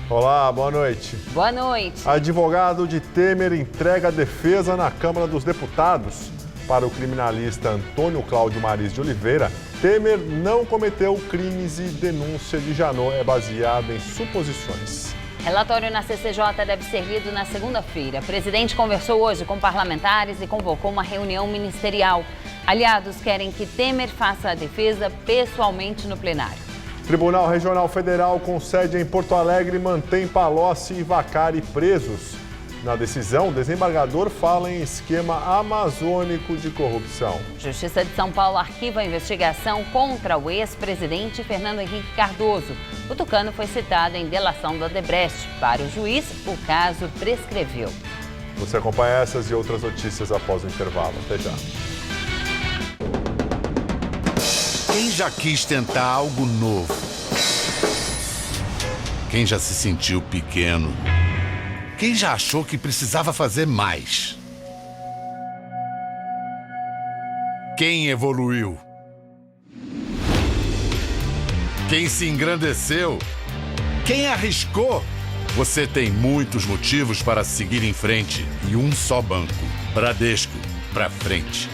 Olá, boa noite. Boa noite. Advogado de Temer entrega a defesa na Câmara dos Deputados. Para o criminalista Antônio Cláudio Maris de Oliveira, Temer não cometeu crimes e denúncia de Janot é baseada em suposições. Relatório na CCJ deve ser lido na segunda-feira. O presidente conversou hoje com parlamentares e convocou uma reunião ministerial. Aliados querem que Temer faça a defesa pessoalmente no plenário. Tribunal Regional Federal com sede em Porto Alegre mantém Palocci e Vacari presos. Na decisão, o desembargador fala em esquema amazônico de corrupção. Justiça de São Paulo arquiva a investigação contra o ex-presidente Fernando Henrique Cardoso. O tucano foi citado em delação da Odebrecht. Para o juiz, o caso prescreveu. Você acompanha essas e outras notícias após o intervalo. Até já. Quem já quis tentar algo novo? Quem já se sentiu pequeno? Quem já achou que precisava fazer mais? Quem evoluiu? Quem se engrandeceu? Quem arriscou? Você tem muitos motivos para seguir em frente e um só banco. Bradesco, pra frente.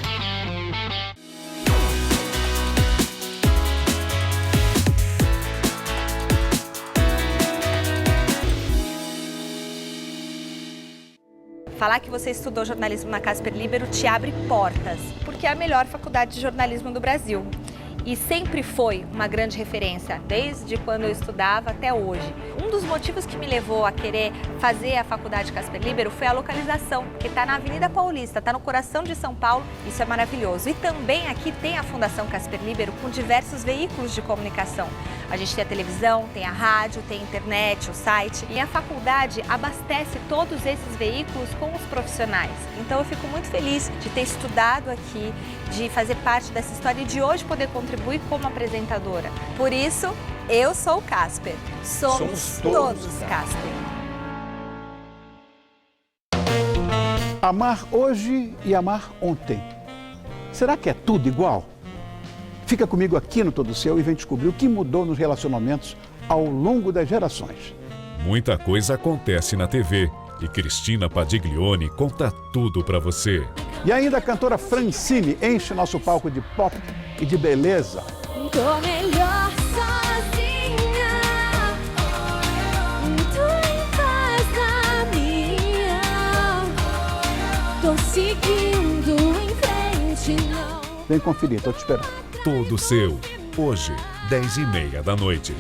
Falar que você estudou jornalismo na Casper Libero te abre portas, porque é a melhor faculdade de jornalismo do Brasil. E sempre foi uma grande referência, desde quando eu estudava até hoje. Um dos motivos que me levou a querer fazer a faculdade Casper Libero foi a localização, que está na Avenida Paulista, está no coração de São Paulo, isso é maravilhoso. E também aqui tem a Fundação Casper Libero com diversos veículos de comunicação. A gente tem a televisão, tem a rádio, tem a internet, o site. E a faculdade abastece todos esses veículos com os profissionais. Então eu fico muito feliz de ter estudado aqui, de fazer parte dessa história e de hoje poder contribuir como apresentadora. Por isso, eu sou o Casper. Somos todos Casper. Amar hoje e amar ontem. Será que é tudo igual? Fica comigo aqui no Todo Seu e vem descobrir o que mudou nos relacionamentos ao longo das gerações. Muita coisa acontece na TV e Cristina Padiglione conta tudo pra você. E ainda a cantora Francine enche nosso palco de pop e de beleza. Tô melhor sozinha, tô em paz na minha, tô seguindo em frente, não. Vem conferir, tô te esperando. Todo Seu, hoje, 10h30 da noite.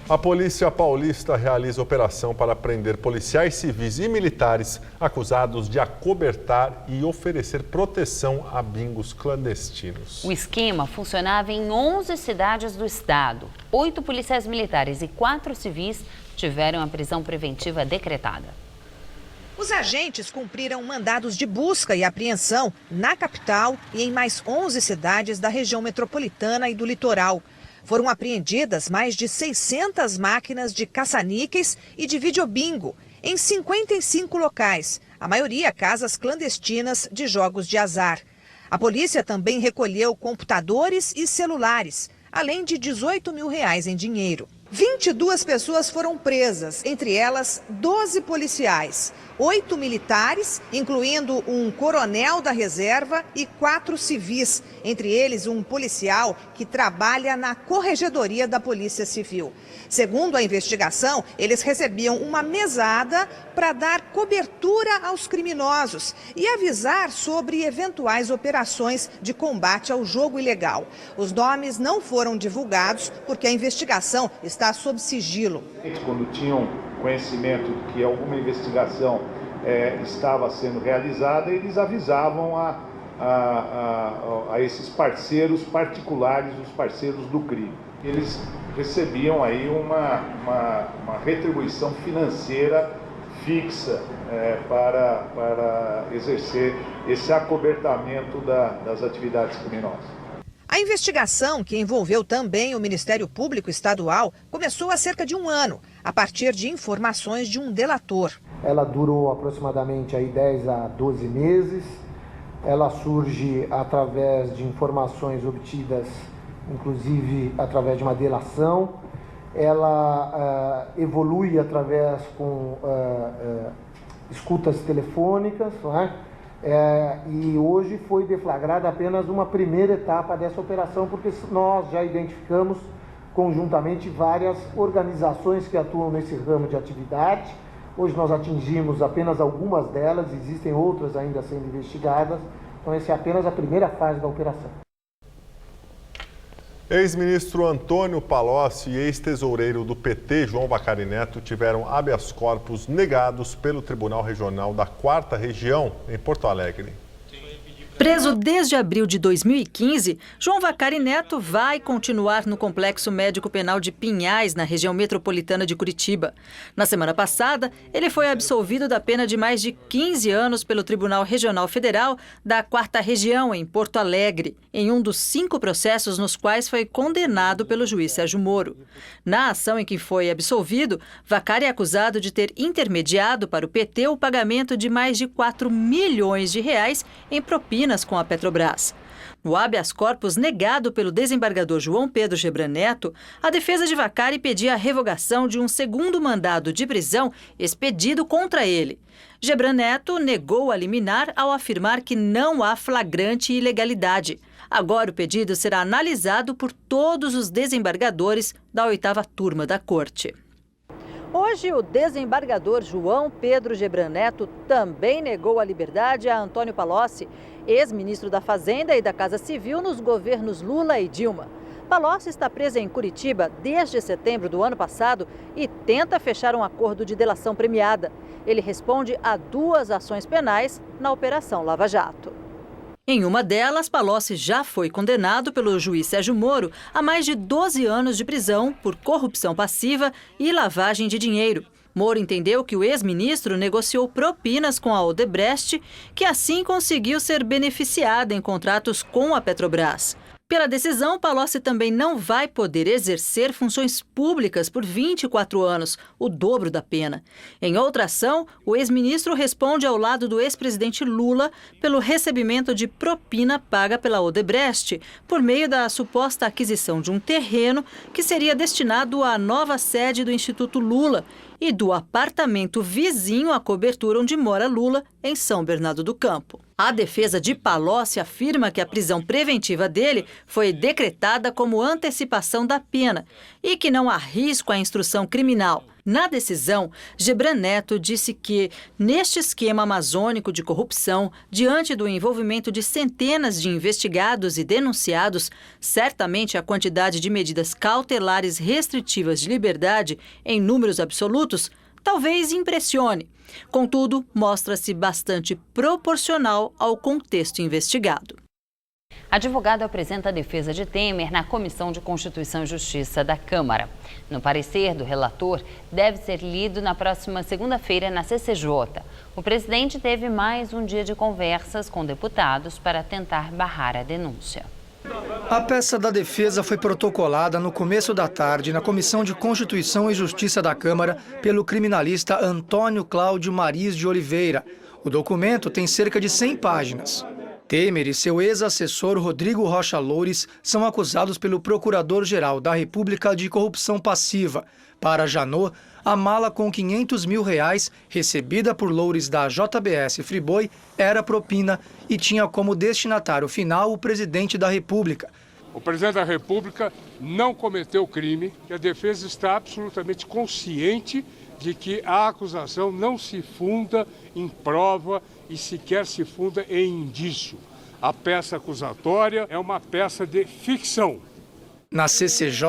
A Polícia Paulista realiza operação para prender policiais civis e militares acusados de acobertar e oferecer proteção a bingos clandestinos. O esquema funcionava em 11 cidades do estado. 8 policiais militares e 4 civis tiveram a prisão preventiva decretada. Os agentes cumpriram mandados de busca e apreensão na capital e em mais 11 cidades da região metropolitana e do litoral. Foram apreendidas mais de 600 máquinas de caça-níqueis e de videobingo em 55 locais, a maioria casas clandestinas de jogos de azar. A polícia também recolheu computadores e celulares, além de R$18 mil em dinheiro. 22 pessoas foram presas, entre elas 12 policiais, 8 militares, incluindo um coronel da reserva e 4 civis, entre eles um policial que trabalha na Corregedoria da Polícia Civil. Segundo a investigação, eles recebiam uma mesada para dar cobertura aos criminosos e avisar sobre eventuais operações de combate ao jogo ilegal. Os nomes não foram divulgados porque a investigação está sob sigilo. Quando tinham conhecimento de que alguma investigação estava sendo realizada, eles avisavam a esses parceiros particulares, os parceiros do crime. Eles recebiam aí uma retribuição financeira fixa para exercer esse acobertamento das atividades criminosas. A investigação, que envolveu também o Ministério Público Estadual, começou há cerca de um ano, a partir de informações de um delator. Ela durou aproximadamente aí 10 a 12 meses. Ela surge através de informações obtidas, inclusive através de uma delação. Ela evolui através com escutas telefônicas, não é? E hoje foi deflagrada apenas uma primeira etapa dessa operação, porque nós já identificamos conjuntamente várias organizações que atuam nesse ramo de atividade. Hoje nós atingimos apenas algumas delas, existem outras ainda sendo investigadas, então essa é apenas a primeira fase da operação. Ex-ministro Antônio Palocci e ex-tesoureiro do PT, João Vacari Neto, tiveram habeas corpus negados pelo Tribunal Regional da 4ª Região, em Porto Alegre. Preso desde abril de 2015, João Vacari Neto vai continuar no Complexo Médico Penal de Pinhais, na região metropolitana de Curitiba. Na semana passada, ele foi absolvido da pena de mais de 15 anos pelo Tribunal Regional Federal da 4ª Região, em Porto Alegre, em um dos 5 processos nos quais foi condenado pelo juiz Sérgio Moro. Na ação em que foi absolvido, Vacari é acusado de ter intermediado para o PT o pagamento de mais de 4 milhões de reais em propina com a Petrobras. No habeas corpus negado pelo desembargador João Pedro Gebran Neto, a defesa de Vacari pedia a revogação de um segundo mandado de prisão expedido contra ele. Gebran Neto negou a liminar ao afirmar que não há flagrante ilegalidade. Agora o pedido será analisado por todos os desembargadores da 8ª turma da Corte. Hoje, o desembargador João Pedro Gebran Neto também negou a liberdade a Antônio Palocci, ex-ministro da Fazenda e da Casa Civil nos governos Lula e Dilma. Palocci está preso em Curitiba desde setembro do ano passado e tenta fechar um acordo de delação premiada. Ele responde a 2 ações penais na Operação Lava Jato. Em uma delas, Palocci já foi condenado pelo juiz Sérgio Moro a mais de 12 anos de prisão por corrupção passiva e lavagem de dinheiro. Moro entendeu que o ex-ministro negociou propinas com a Odebrecht, que assim conseguiu ser beneficiada em contratos com a Petrobras. Pela decisão, Palocci também não vai poder exercer funções públicas por 24 anos, o dobro da pena. Em outra ação, o ex-ministro responde ao lado do ex-presidente Lula pelo recebimento de propina paga pela Odebrecht, por meio da suposta aquisição de um terreno que seria destinado à nova sede do Instituto Lula e do apartamento vizinho à cobertura onde mora Lula, em São Bernardo do Campo. A defesa de Palocci afirma que a prisão preventiva dele foi decretada como antecipação da pena e que não há risco à instrução criminal. Na decisão, Gebran Neto disse que, neste esquema amazônico de corrupção, diante do envolvimento de centenas de investigados e denunciados, certamente a quantidade de medidas cautelares restritivas de liberdade, em números absolutos, talvez impressione. Contudo, mostra-se bastante proporcional ao contexto investigado. Advogado apresenta a defesa de Temer na Comissão de Constituição e Justiça da Câmara. No parecer do relator, deve ser lido na próxima segunda-feira na CCJ. O presidente teve mais um dia de conversas com deputados para tentar barrar a denúncia. A peça da defesa foi protocolada no começo da tarde na Comissão de Constituição e Justiça da Câmara pelo criminalista Antônio Cláudio Maris de Oliveira. O documento tem cerca de 100 páginas. Temer e seu ex-assessor Rodrigo Rocha Loures são acusados pelo Procurador-Geral da República de corrupção passiva. Para Janot, a mala com R$500 mil recebida por Loures da JBS Friboi era propina e tinha como destinatário final o presidente da República. O presidente da República não cometeu crime e a defesa está absolutamente consciente de que a acusação não se funda em prova e sequer se funda em indício. A peça acusatória é uma peça de ficção. Na CCJ,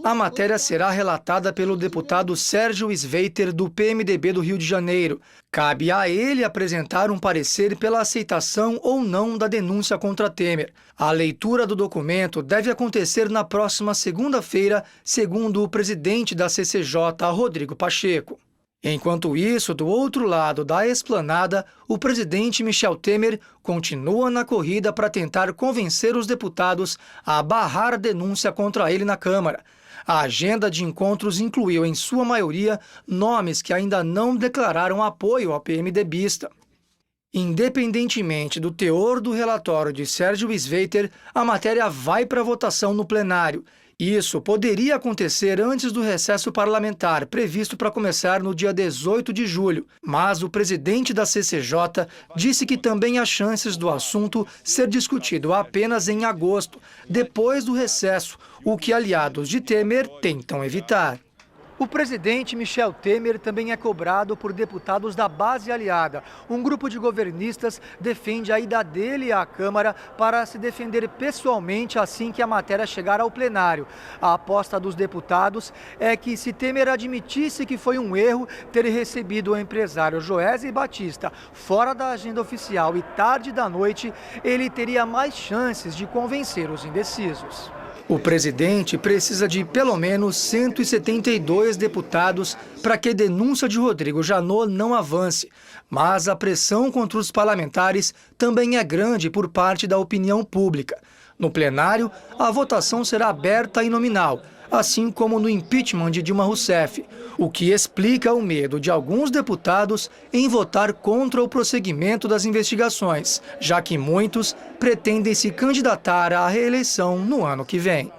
a matéria será relatada pelo deputado Sérgio Sveiter, do PMDB do Rio de Janeiro. Cabe a ele apresentar um parecer pela aceitação ou não da denúncia contra Temer. A leitura do documento deve acontecer na próxima segunda-feira, segundo o presidente da CCJ, Rodrigo Pacheco. Enquanto isso, do outro lado da esplanada, o presidente Michel Temer continua na corrida para tentar convencer os deputados a barrar a denúncia contra ele na Câmara. A agenda de encontros incluiu, em sua maioria, nomes que ainda não declararam apoio ao PMDBista. Independentemente do teor do relatório de Sérgio Sveiter, a matéria vai para votação no plenário. Isso poderia acontecer antes do recesso parlamentar, previsto para começar no dia 18 de julho. Mas o presidente da CCJ disse que também há chances do assunto ser discutido apenas em agosto, depois do recesso, o que aliados de Temer tentam evitar. O presidente Michel Temer também é cobrado por deputados da base aliada. Um grupo de governistas defende a ida dele à Câmara para se defender pessoalmente assim que a matéria chegar ao plenário. A aposta dos deputados é que, se Temer admitisse que foi um erro ter recebido o empresário Joesley Batista fora da agenda oficial e tarde da noite, ele teria mais chances de convencer os indecisos. O presidente precisa de pelo menos 172 deputados para que a denúncia de Rodrigo Janot não avance. Mas a pressão contra os parlamentares também é grande por parte da opinião pública. No plenário, a votação será aberta e nominal, assim como no impeachment de Dilma Rousseff, o que explica o medo de alguns deputados em votar contra o prosseguimento das investigações, já que muitos pretendem se candidatar à reeleição no ano que vem.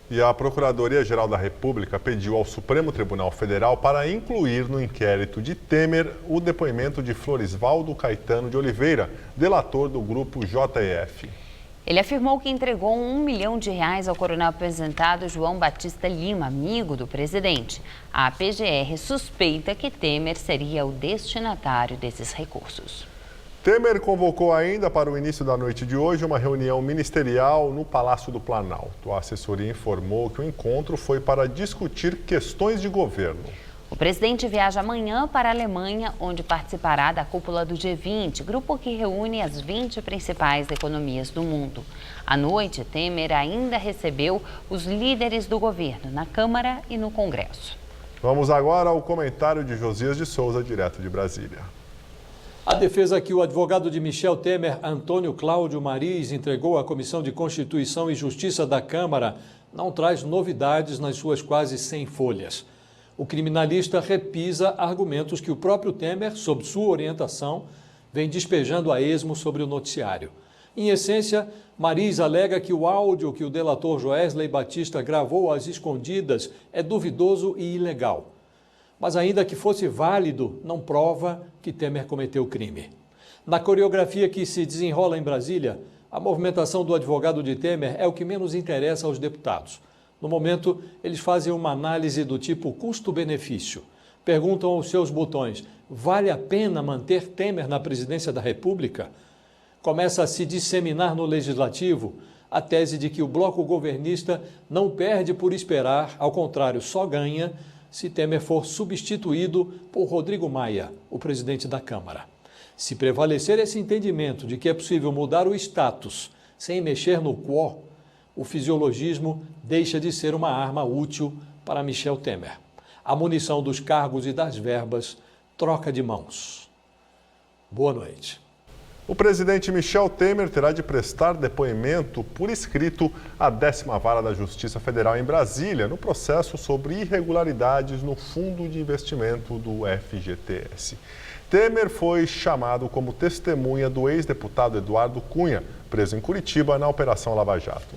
E a Procuradoria-Geral da República pediu ao Supremo Tribunal Federal para incluir no inquérito de Temer o depoimento de Florisvaldo Caetano de Oliveira, delator do grupo JF. Ele afirmou que entregou R$1 milhão ao coronel aposentado João Batista Lima, amigo do presidente. A PGR suspeita que Temer seria o destinatário desses recursos. Temer convocou ainda para o início da noite de hoje uma reunião ministerial no Palácio do Planalto. A assessoria informou que o encontro foi para discutir questões de governo. O presidente viaja amanhã para a Alemanha, onde participará da cúpula do G20, grupo que reúne as 20 principais economias do mundo. À noite, Temer ainda recebeu os líderes do governo na Câmara e no Congresso. Vamos agora ao comentário de Josias de Souza, direto de Brasília. A defesa que o advogado de Michel Temer, Antônio Cláudio Mariz, entregou à Comissão de Constituição e Justiça da Câmara não traz novidades nas suas quase 100 folhas. O criminalista repisa argumentos que o próprio Temer, sob sua orientação, vem despejando a esmo sobre o noticiário. Em essência, Mariz alega que o áudio que o delator Joesley Batista gravou às escondidas é duvidoso e ilegal. Mas ainda que fosse válido, não prova que Temer cometeu crime. Na coreografia que se desenrola em Brasília, a movimentação do advogado de Temer é o que menos interessa aos deputados. No momento, eles fazem uma análise do tipo custo-benefício. Perguntam aos seus botões, vale a pena manter Temer na presidência da República? Começa a se disseminar no Legislativo a tese de que o bloco governista não perde por esperar, ao contrário, só ganha se Temer for substituído por Rodrigo Maia, o presidente da Câmara. Se prevalecer esse entendimento de que é possível mudar o status sem mexer no quo, o fisiologismo deixa de ser uma arma útil para Michel Temer. A munição dos cargos e das verbas troca de mãos. Boa noite. O presidente Michel Temer terá de prestar depoimento por escrito à 10ª Vara da Justiça Federal em Brasília, no processo sobre irregularidades no Fundo de Investimento do FGTS. Temer foi chamado como testemunha do ex-deputado Eduardo Cunha, preso em Curitiba na Operação Lava Jato.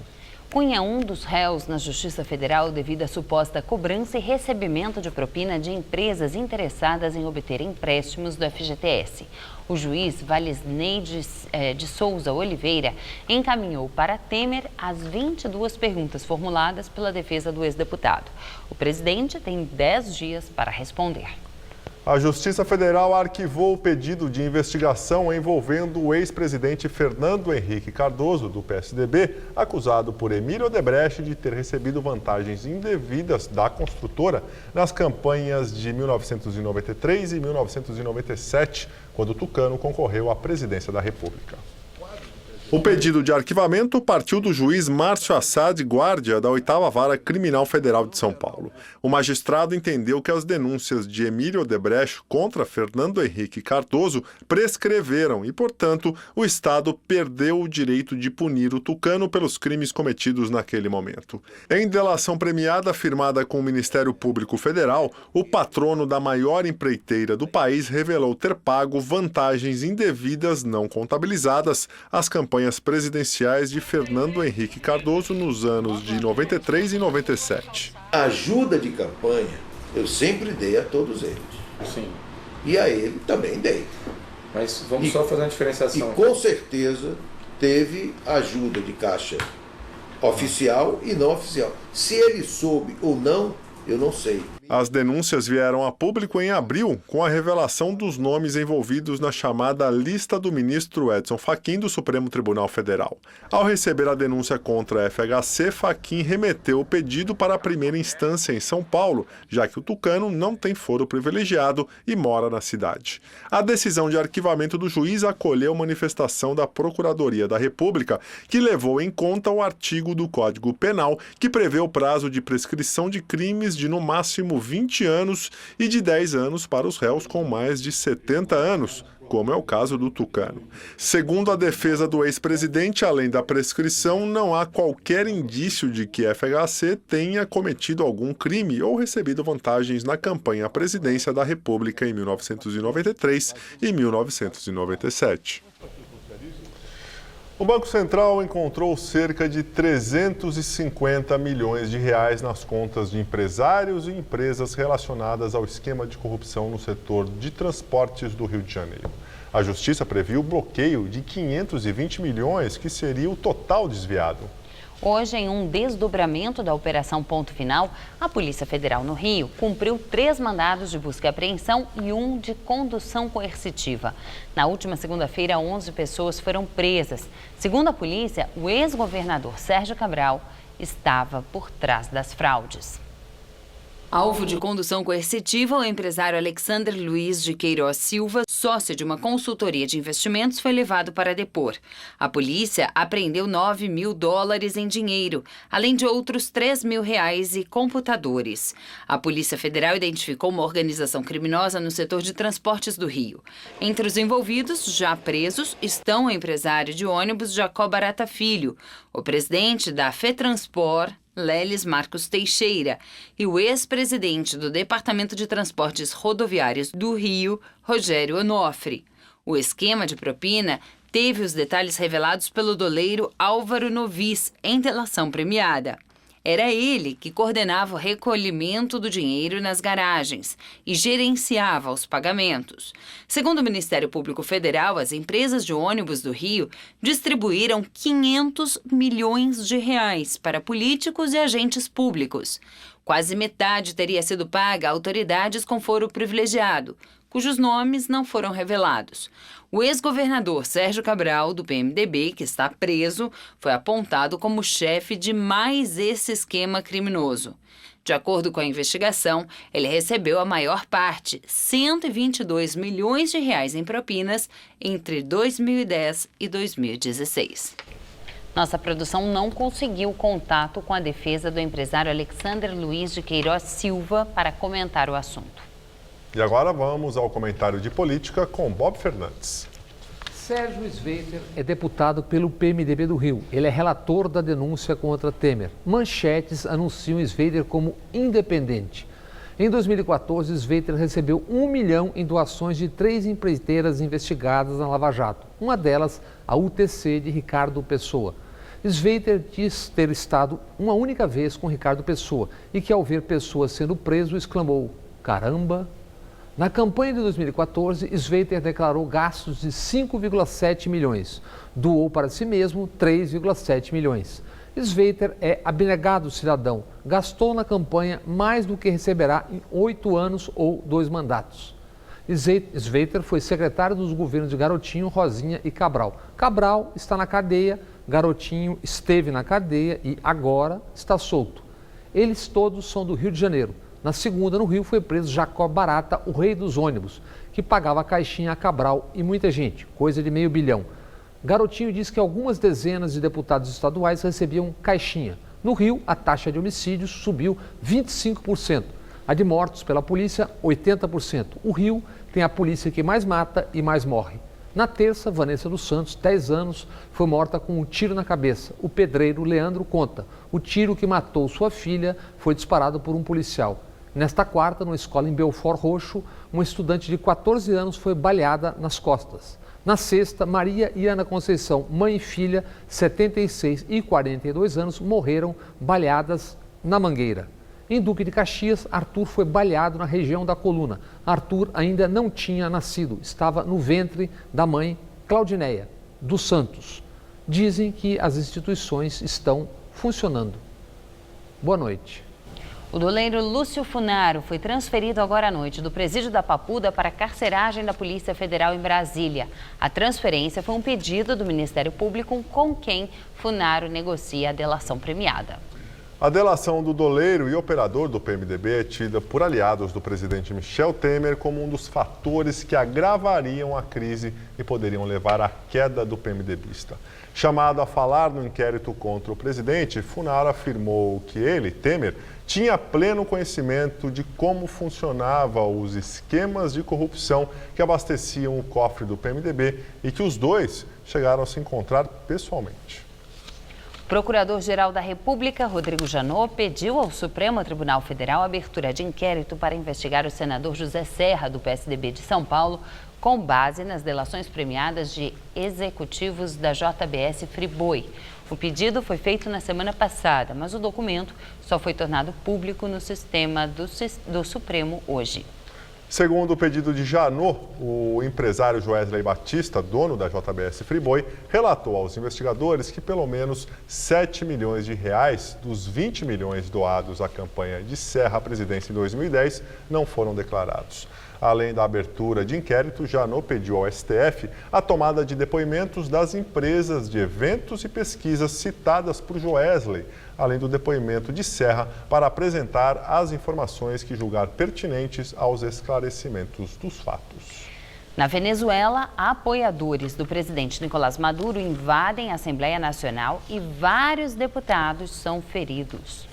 Cunha é um dos réus na Justiça Federal devido à suposta cobrança e recebimento de propina de empresas interessadas em obter empréstimos do FGTS. O juiz Valisney de Souza Oliveira encaminhou para Temer as 22 perguntas formuladas pela defesa do ex-deputado. O presidente tem 10 dias para responder. A Justiça Federal arquivou o pedido de investigação envolvendo o ex-presidente Fernando Henrique Cardoso, do PSDB, acusado por Emílio Odebrecht de ter recebido vantagens indevidas da construtora nas campanhas de 1993 e 1997, quando Tucano concorreu à presidência da República. O pedido de arquivamento partiu do juiz Márcio Assad Guardia, da 8ª Vara Criminal Federal de São Paulo. O magistrado entendeu que as denúncias de Emílio Odebrecht contra Fernando Henrique Cardoso prescreveram e, portanto, o Estado perdeu o direito de punir o tucano pelos crimes cometidos naquele momento. Em delação premiada firmada com o Ministério Público Federal, o patrono da maior empreiteira do país revelou ter pago vantagens indevidas não contabilizadas às campanhas presidenciais de Fernando Henrique Cardoso nos anos de 93 e 97. A ajuda de campanha eu sempre dei a todos eles. Sim. E a ele também dei. Mas vamos só fazer uma diferenciação. E com certeza teve ajuda de caixa oficial e não oficial. Se ele soube ou não, eu não sei. As denúncias vieram a público em abril, com a revelação dos nomes envolvidos na chamada lista do ministro Edson Fachin do Supremo Tribunal Federal. Ao receber a denúncia contra a FHC, Fachin remeteu o pedido para a primeira instância em São Paulo, já que o tucano não tem foro privilegiado e mora na cidade. A decisão de arquivamento do juiz acolheu manifestação da Procuradoria da República, que levou em conta o artigo do Código Penal que prevê o prazo de prescrição de crimes de no máximo 20 anos e de 10 anos para os réus com mais de 70 anos, como é o caso do tucano. Segundo a defesa do ex-presidente, além da prescrição, não há qualquer indício de que FHC tenha cometido algum crime ou recebido vantagens na campanha à presidência da República em 1993 e 1997. O Banco Central encontrou cerca de 350 milhões de reais nas contas de empresários e empresas relacionadas ao esquema de corrupção no setor de transportes do Rio de Janeiro. A Justiça previu o bloqueio de 520 milhões, que seria o total desviado. Hoje, em um desdobramento da Operação Ponto Final, a Polícia Federal no Rio cumpriu 3 mandados de busca e apreensão e 1 de condução coercitiva. Na última segunda-feira, 11 pessoas foram presas. Segundo a polícia, o ex-governador Sérgio Cabral estava por trás das fraudes. Alvo de condução coercitiva, o empresário Alexander Luiz de Queiroz Silva, sócio de uma consultoria de investimentos, foi levado para depor. A polícia apreendeu $9 mil em dinheiro, além de outros R$3 mil e computadores. A Polícia Federal identificou uma organização criminosa no setor de transportes do Rio. Entre os envolvidos, já presos, estão o empresário de ônibus Jacó Barata Filho, o presidente da FETranspor, Leles Marcos Teixeira, e o ex-presidente do Departamento de Transportes Rodoviários do Rio, Rogério Onofre. O esquema de propina teve os detalhes revelados pelo doleiro Álvaro Novis em delação premiada. Era ele que coordenava o recolhimento do dinheiro nas garagens e gerenciava os pagamentos. Segundo o Ministério Público Federal, as empresas de ônibus do Rio distribuíram R$500 milhões para políticos e agentes públicos. Quase metade teria sido paga a autoridades com foro privilegiado, cujos nomes não foram revelados. O ex-governador Sérgio Cabral, do PMDB, que está preso, foi apontado como chefe de mais esse esquema criminoso. De acordo com a investigação, ele recebeu a maior parte, R$122 milhões em propinas, entre 2010 e 2016. Nossa produção não conseguiu contato com a defesa do empresário Alexander Luiz de Queiroz Silva para comentar o assunto. E agora vamos ao comentário de política com Bob Fernandes. Sérgio Sveiter é deputado pelo PMDB do Rio. Ele é relator da denúncia contra Temer. Manchetes anunciam Sveiter como independente. Em 2014, Sveiter recebeu R$1 milhão em doações de 3 empreiteiras investigadas na Lava Jato. Uma delas, a UTC de Ricardo Pessoa. Sveiter diz ter estado uma única vez com Ricardo Pessoa e que, ao ver Pessoa sendo preso, exclamou: "Caramba!". Na campanha de 2014, Sveiter declarou gastos de 5,7 milhões. Doou para si mesmo 3,7 milhões. Sveiter é abnegado cidadão. Gastou na campanha mais do que receberá em 8 anos ou 2 mandatos. Sveiter foi secretário dos governos de Garotinho, Rosinha e Cabral. Cabral está na cadeia, Garotinho esteve na cadeia e agora está solto. Eles todos são do Rio de Janeiro. Na segunda, no Rio, foi preso Jacó Barata, o rei dos ônibus, que pagava a caixinha a Cabral e muita gente, coisa de R$500 milhão. Garotinho diz que algumas dezenas de deputados estaduais recebiam caixinha. No Rio, a taxa de homicídios subiu 25%. A de mortos pela polícia, 80%. O Rio tem a polícia que mais mata e mais morre. Na terça, Vanessa dos Santos, 10 anos, foi morta com um tiro na cabeça. O pedreiro Leandro conta. O tiro que matou sua filha foi disparado por um policial. Nesta quarta, numa escola em Belfort Roxo, uma estudante de 14 anos foi baleada nas costas. Na sexta, Maria e Ana Conceição, mãe e filha, 76 e 42 anos, morreram baleadas na Mangueira. Em Duque de Caxias, Arthur foi baleado na região da coluna. Arthur ainda não tinha nascido, estava no ventre da mãe Claudineia dos Santos. Dizem que as instituições estão funcionando. Boa noite. O doleiro Lúcio Funaro foi transferido agora à noite do presídio da Papuda para a carceragem da Polícia Federal em Brasília. A transferência foi um pedido do Ministério Público com quem Funaro negocia a delação premiada. A delação do doleiro e operador do PMDB é tida por aliados do presidente Michel Temer como um dos fatores que agravariam a crise e poderiam levar à queda do PMDBista. Chamado a falar no inquérito contra o presidente, Funaro afirmou que ele, Temer, tinha pleno conhecimento de como funcionavam os esquemas de corrupção que abasteciam o cofre do PMDB e que os dois chegaram a se encontrar pessoalmente. O Procurador-Geral da República, Rodrigo Janot, pediu ao Supremo Tribunal Federal a abertura de inquérito para investigar o senador José Serra, do PSDB de São Paulo, com base nas delações premiadas de executivos da JBS Friboi. O pedido foi feito na semana passada, mas o documento só foi tornado público no sistema do Supremo hoje. Segundo o pedido de Janot, o empresário Joesley Batista, dono da JBS Friboi, relatou aos investigadores que pelo menos 7 milhões de reais dos 20 milhões doados à campanha de Serra à presidência em 2010 não foram declarados. Além da abertura de inquérito, Janot pediu ao STF a tomada de depoimentos das empresas de eventos e pesquisas citadas por Joesley, além do depoimento de Serra, para apresentar as informações que julgar pertinentes aos esclarecimentos dos fatos. Na Venezuela, apoiadores do presidente Nicolás Maduro invadem a Assembleia Nacional e vários deputados são feridos.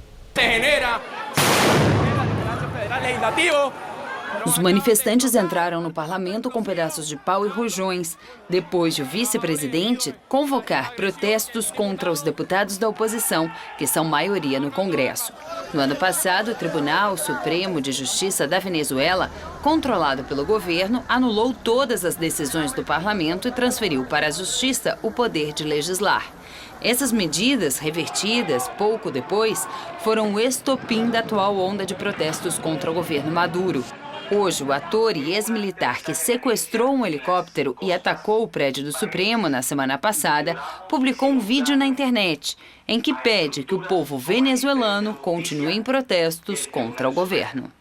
Os manifestantes entraram no parlamento com pedaços de pau e rojões, depois de o vice-presidente convocar protestos contra os deputados da oposição, que são maioria no Congresso. No ano passado, o Tribunal Supremo de Justiça da Venezuela, controlado pelo governo, anulou todas as decisões do parlamento e transferiu para a Justiça o poder de legislar. Essas medidas, revertidas pouco depois, foram o estopim da atual onda de protestos contra o governo Maduro. Hoje, o ator e ex-militar que sequestrou um helicóptero e atacou o prédio do Supremo na semana passada, publicou um vídeo na internet em que pede que o povo venezuelano continue em protestos contra o governo.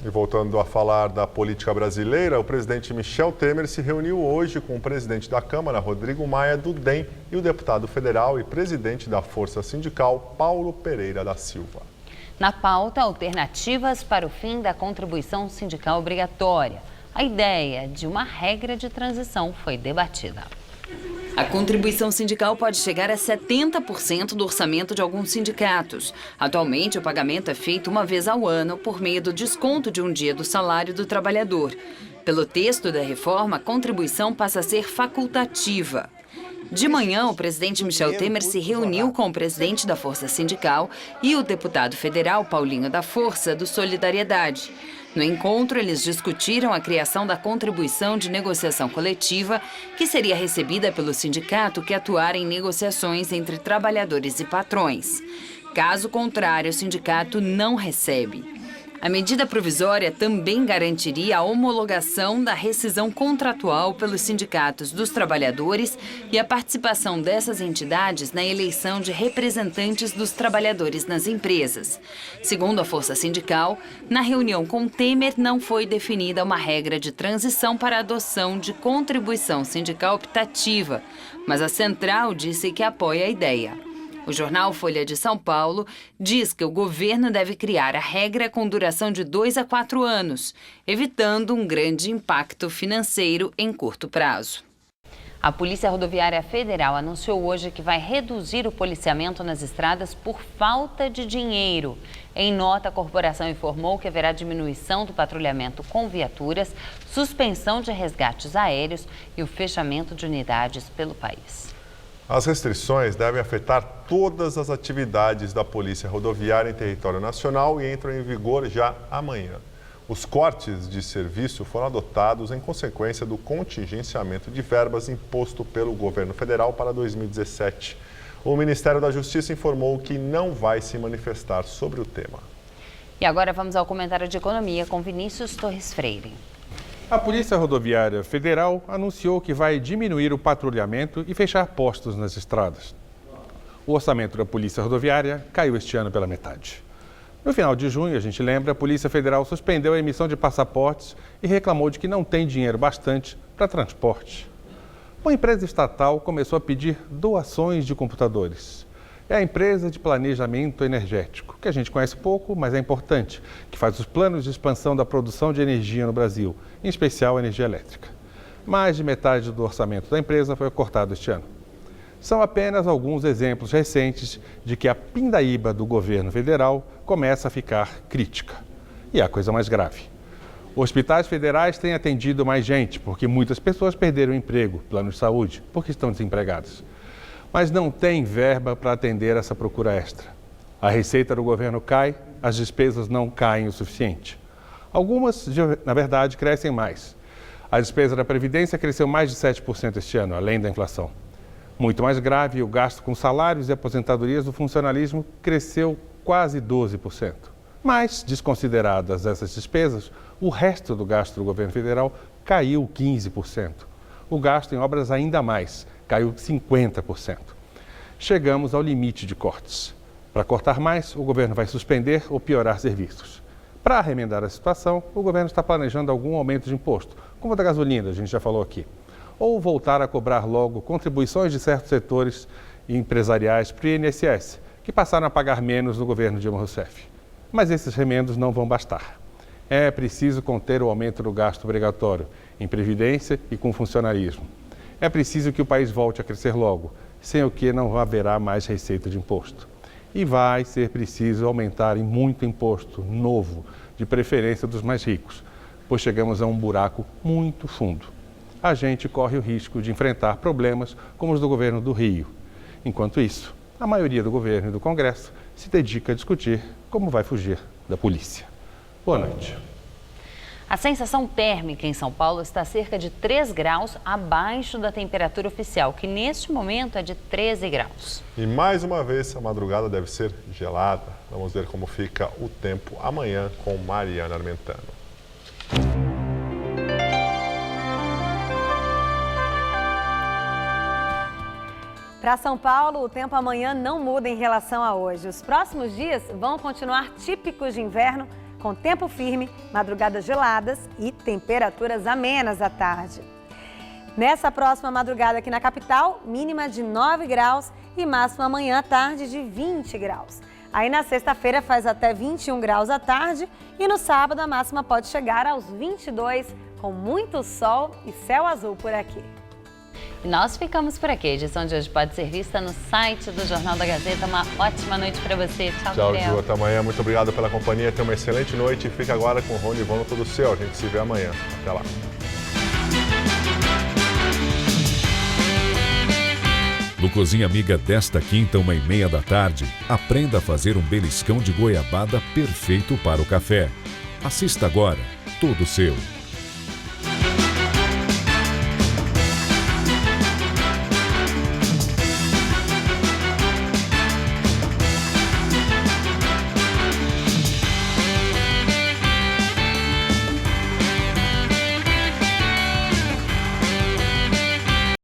E voltando a falar da política brasileira, o presidente Michel Temer se reuniu hoje com o presidente da Câmara, Rodrigo Maia, do DEM, e o deputado federal e presidente da Força Sindical, Paulo Pereira da Silva. Na pauta, alternativas para o fim da contribuição sindical obrigatória. A ideia de uma regra de transição foi debatida. A contribuição sindical pode chegar a 70% do orçamento de alguns sindicatos. Atualmente, o pagamento é feito uma vez ao ano por meio do desconto de um dia do salário do trabalhador. Pelo texto da reforma, a contribuição passa a ser facultativa. De manhã, o presidente Michel Temer se reuniu com o presidente da Força Sindical e o deputado federal Paulinho da Força, do Solidariedade. No encontro, eles discutiram a criação da contribuição de negociação coletiva, que seria recebida pelo sindicato que atuar em negociações entre trabalhadores e patrões. Caso contrário, o sindicato não recebe. A medida provisória também garantiria a homologação da rescisão contratual pelos sindicatos dos trabalhadores e a participação dessas entidades na eleição de representantes dos trabalhadores nas empresas. Segundo a Força Sindical, na reunião com Temer não foi definida uma regra de transição para a adoção de contribuição sindical optativa, mas a central disse que apoia a ideia. O jornal Folha de São Paulo diz que o governo deve criar a regra com duração de 2 a 4 anos, evitando um grande impacto financeiro em curto prazo. A Polícia Rodoviária Federal anunciou hoje que vai reduzir o policiamento nas estradas por falta de dinheiro. Em nota, a corporação informou que haverá diminuição do patrulhamento com viaturas, suspensão de resgates aéreos e o fechamento de unidades pelo país. As restrições devem afetar todas as atividades da Polícia Rodoviária em território nacional e entram em vigor já amanhã. Os cortes de serviço foram adotados em consequência do contingenciamento de verbas imposto pelo governo federal para 2017. O Ministério da Justiça informou que não vai se manifestar sobre o tema. E agora vamos ao comentário de economia com Vinícius Torres Freire. A Polícia Rodoviária Federal anunciou que vai diminuir o patrulhamento e fechar postos nas estradas. O orçamento da Polícia Rodoviária caiu este ano pela metade. No final de junho, a gente lembra, a Polícia Federal suspendeu a emissão de passaportes e reclamou de que não tem dinheiro bastante para transporte. Uma empresa estatal começou a pedir doações de computadores. É a empresa de planejamento energético, que a gente conhece pouco, mas é importante, que faz os planos de expansão da produção de energia no Brasil, em especial a energia elétrica. Mais de metade do orçamento da empresa foi cortado este ano. São apenas alguns exemplos recentes de que a pindaíba do governo federal começa a ficar crítica. E a coisa mais grave. Hospitais federais têm atendido mais gente, porque muitas pessoas perderam o emprego, plano de saúde, porque estão desempregadas. Mas não tem verba para atender essa procura extra. A receita do governo cai, as despesas não caem o suficiente. Algumas, na verdade, crescem mais. A despesa da Previdência cresceu mais de 7% este ano, além da inflação. Muito mais grave, o gasto com salários e aposentadorias do funcionalismo cresceu quase 12%. Mas, desconsideradas essas despesas, o resto do gasto do governo federal caiu 15%. O gasto em obras ainda mais, caiu 50%. Chegamos ao limite de cortes. Para cortar mais, o governo vai suspender ou piorar serviços. Para remendar a situação, o governo está planejando algum aumento de imposto, como o da gasolina, a gente já falou aqui. Ou voltar a cobrar logo contribuições de certos setores empresariais para o INSS, que passaram a pagar menos no governo Dilma Rousseff. Mas esses remendos não vão bastar. É preciso conter o aumento do gasto obrigatório em previdência e com funcionalismo. É preciso que o país volte a crescer logo, sem o que não haverá mais receita de imposto. E vai ser preciso aumentar em muito imposto novo, de preferência dos mais ricos, pois chegamos a um buraco muito fundo. A gente corre o risco de enfrentar problemas como os do governo do Rio. Enquanto isso, a maioria do governo e do Congresso se dedica a discutir como vai fugir da polícia. Boa noite. A sensação térmica em São Paulo está cerca de 3 graus abaixo da temperatura oficial, que neste momento é de 13 graus. E mais uma vez, a madrugada deve ser gelada. Vamos ver como fica o tempo amanhã com Mariana Armentano. Para São Paulo, o tempo amanhã não muda em relação a hoje. Os próximos dias vão continuar típicos de inverno, com tempo firme, madrugadas geladas e temperaturas amenas à tarde. Nessa próxima madrugada aqui na capital, mínima de 9 graus e máxima amanhã à tarde de 20 graus. Aí na sexta-feira faz até 21 graus à tarde e no sábado a máxima pode chegar aos 22, com muito sol e céu azul por aqui. E nós ficamos por aqui. A edição de hoje pode ser vista no site do Jornal da Gazeta. Uma ótima noite para você. Tchau, Gabriel. Ju. Até amanhã. Muito obrigado pela companhia. Tenha uma excelente noite. E fica agora com o Rony Ivano Todo Seu. A gente se vê amanhã. Até lá. No Cozinha Amiga desta quinta, 13h30 da tarde, aprenda a fazer um beliscão de goiabada perfeito para o café. Assista agora. Todo Seu.